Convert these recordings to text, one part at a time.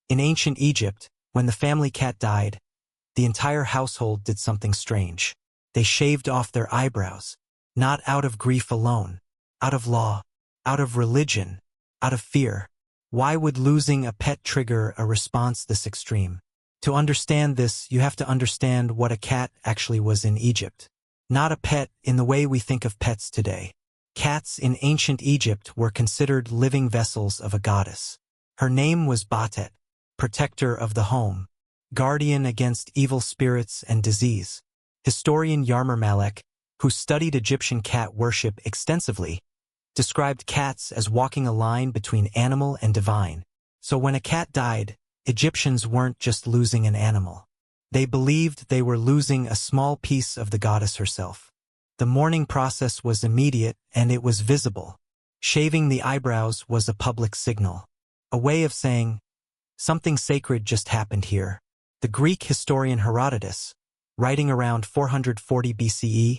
In ancient Egypt, when the family cat died, the entire household did something strange. They shaved off their eyebrows, not out of grief alone, out of law, out of religion, out of fear. Why would losing a pet trigger a response this extreme? To understand this, you have to understand what a cat actually was in Egypt. Not a pet in the way we think of pets today. Cats in ancient Egypt were considered living vessels of a goddess. Her name was Batet, protector of the home, guardian against evil spirits and disease. Historian Jaromir Malek, who studied Egyptian cat worship extensively, described cats as walking a line between animal and divine. So when a cat died, Egyptians weren't just losing an animal. They believed they were losing a small piece of the goddess herself. The mourning process was immediate and it was visible. Shaving the eyebrows was a public signal, a way of saying, something sacred just happened here. The Greek historian Herodotus, writing around 440 BCE,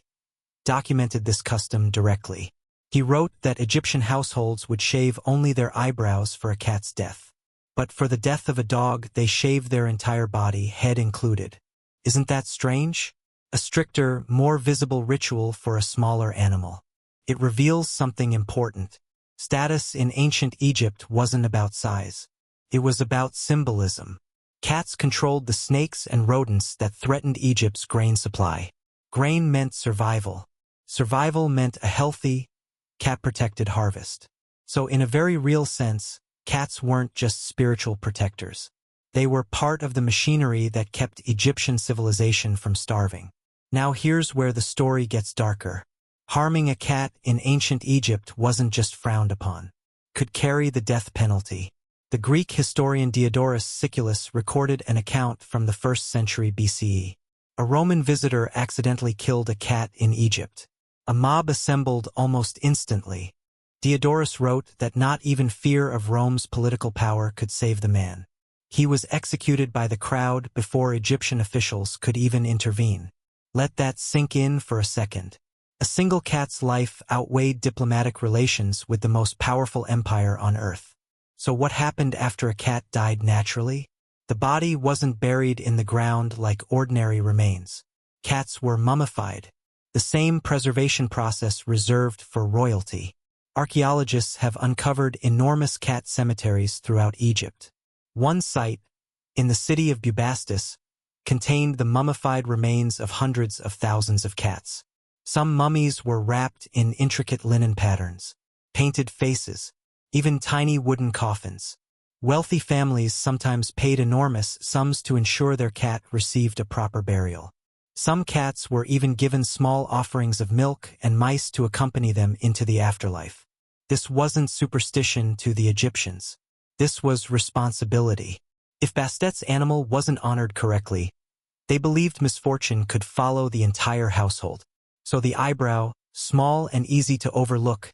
documented this custom directly. He wrote that Egyptian households would shave only their eyebrows for a cat's death. But for the death of a dog, they shaved their entire body, head included. Isn't that strange? A stricter, more visible ritual for a smaller animal. It reveals something important. Status in ancient Egypt wasn't about size. It was about symbolism. Cats controlled the snakes and rodents that threatened Egypt's grain supply. Grain meant survival. Survival meant a healthy, cat-protected harvest. So in a very real sense, cats weren't just spiritual protectors. They were part of the machinery that kept Egyptian civilization from starving. Now here's where the story gets darker. Harming a cat in ancient Egypt wasn't just frowned upon. Could carry the death penalty. The Greek historian Diodorus Siculus recorded an account from the 1st century BCE. A Roman visitor accidentally killed a cat in Egypt. A mob assembled almost instantly. Diodorus wrote that not even fear of Rome's political power could save the man. He was executed by the crowd before Egyptian officials could even intervene. Let that sink in for a second. A single cat's life outweighed diplomatic relations with the most powerful empire on earth. So what happened after a cat died naturally? The body wasn't buried in the ground like ordinary remains. Cats were mummified, the same preservation process reserved for royalty. Archaeologists have uncovered enormous cat cemeteries throughout Egypt. One site, in the city of Bubastis, contained the mummified remains of hundreds of thousands of cats. Some mummies were wrapped in intricate linen patterns, painted faces, even tiny wooden coffins. Wealthy families sometimes paid enormous sums to ensure their cat received a proper burial. Some cats were even given small offerings of milk and mice to accompany them into the afterlife. This wasn't superstition to the Egyptians. This was responsibility. If Bastet's animal wasn't honored correctly, they believed misfortune could follow the entire household. So the eyebrow, small and easy to overlook,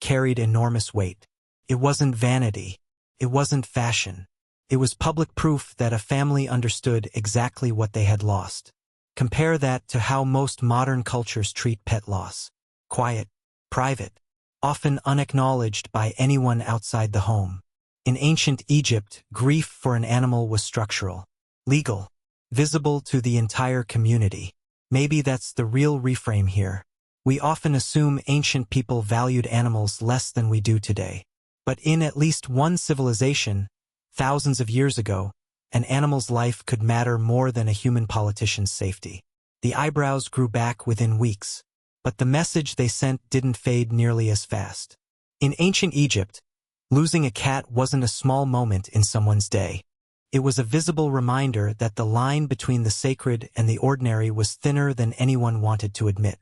carried enormous weight. It wasn't vanity. It wasn't fashion. It was public proof that a family understood exactly what they had lost. Compare that to how most modern cultures treat pet loss. Quiet, private, often unacknowledged by anyone outside the home. In ancient Egypt, grief for an animal was structural, legal, visible to the entire community. Maybe that's the real reframe here. We often assume ancient people valued animals less than we do today. But in at least one civilization, thousands of years ago, an animal's life could matter more than a human politician's safety. The eyebrows grew back within weeks, but the message they sent didn't fade nearly as fast. In ancient Egypt, losing a cat wasn't a small moment in someone's day. It was a visible reminder that the line between the sacred and the ordinary was thinner than anyone wanted to admit.